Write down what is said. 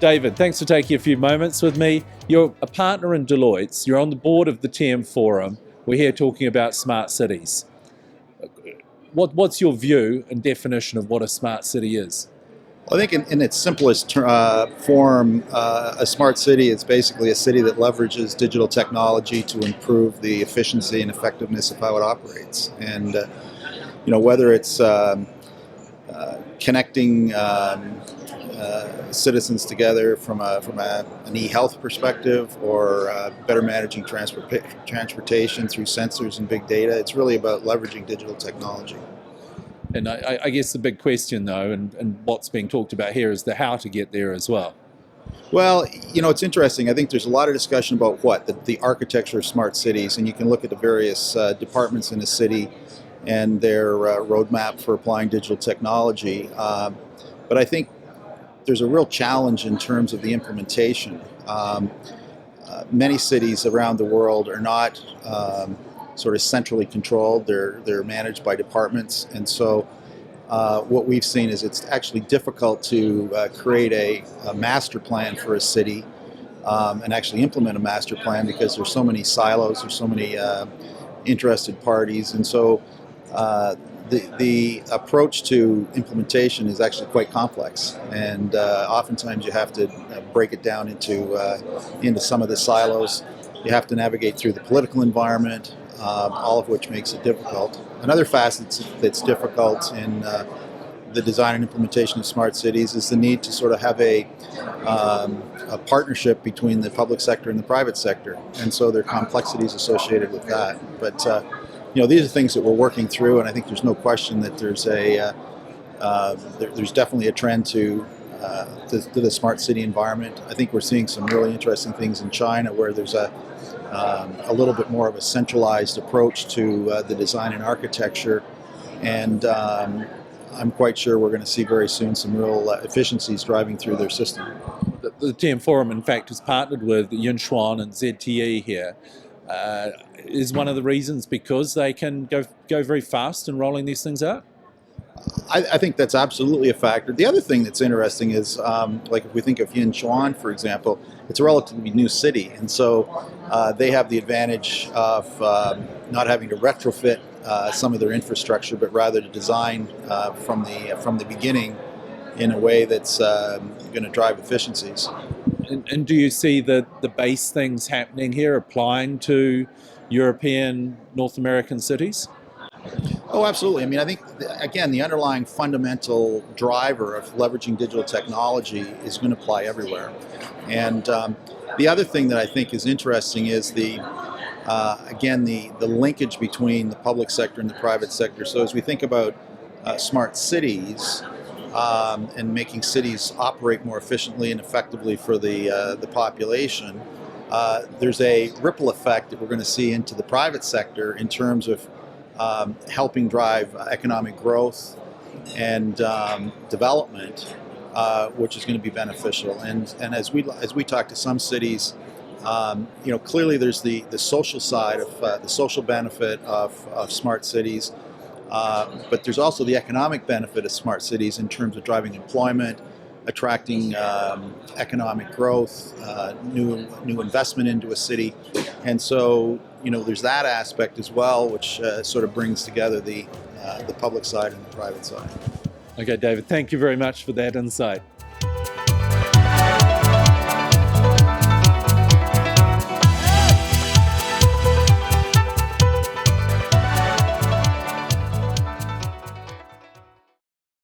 David, thanks for taking a few moments with me. You're a partner in Deloitte's. You're on the board of the TM Forum. We're here talking about smart cities. What's your view and definition of what a smart city is? Well, I think in its simplest form, a smart city is basically a city that leverages digital technology to improve the efficiency and effectiveness of how it operates. And whether it's connecting citizens together from an e-health perspective, or better managing transportation through sensors and big data, it's really about leveraging digital technology. And I guess the big question, though, and what's being talked about here, is the how to get there as well. Well, it's interesting. I think there's a lot of discussion about the architecture of smart cities, and you can look at the various departments in a city and their roadmap for applying digital technology. But I think there's a real challenge in terms of the implementation. Many cities around the world are not sort of centrally controlled. They're managed by departments, and so what we've seen is it's actually difficult to create a master plan for a city and actually implement a master plan, because there's so many silos, there's so many interested parties, and so the approach to implementation is actually quite complex, and oftentimes you have to break it down into some of the silos. You have to navigate through the political environment, all of which makes it difficult. Another facet that's difficult in the design and implementation of smart cities is the need to sort of have a partnership between the public sector and the private sector, and so there are complexities associated with that. But these are things that we're working through, and I think there's no question that there's definitely a trend to the smart city environment. I think we're seeing some really interesting things in China, where there's a little bit more of a centralized approach to the design and architecture, and I'm quite sure we're going to see very soon some real efficiencies driving through their system. The TM Forum, in fact, has partnered with Yinchuan and ZTE here. Is one of the reasons because they can go very fast in rolling these things out? I think that's absolutely a factor. The other thing that's interesting is, like if we think of Yinchuan, for example, it's a relatively new city, and so they have the advantage of not having to retrofit some of their infrastructure, but rather to design from the beginning in a way that's going to drive efficiencies. And do you see the base things happening here applying to European, North American cities? Oh, absolutely. I mean, I think, again, the underlying fundamental driver of leveraging digital technology is going to apply everywhere. And the other thing that I think is interesting is the linkage between the public sector and the private sector. So as we think about smart cities and making cities operate more efficiently and effectively for the population, there's a ripple effect that we're going to see into the private sector in terms of helping drive economic growth and development, which is going to be beneficial. And as we talk to some cities, clearly there's the social side of the social benefit of smart cities, but there's also the economic benefit of smart cities in terms of driving employment, attracting economic growth, new investment into a city, and so there's that aspect as well, which sort of brings together the public side and the private side. Okay, David, thank you very much for that insight.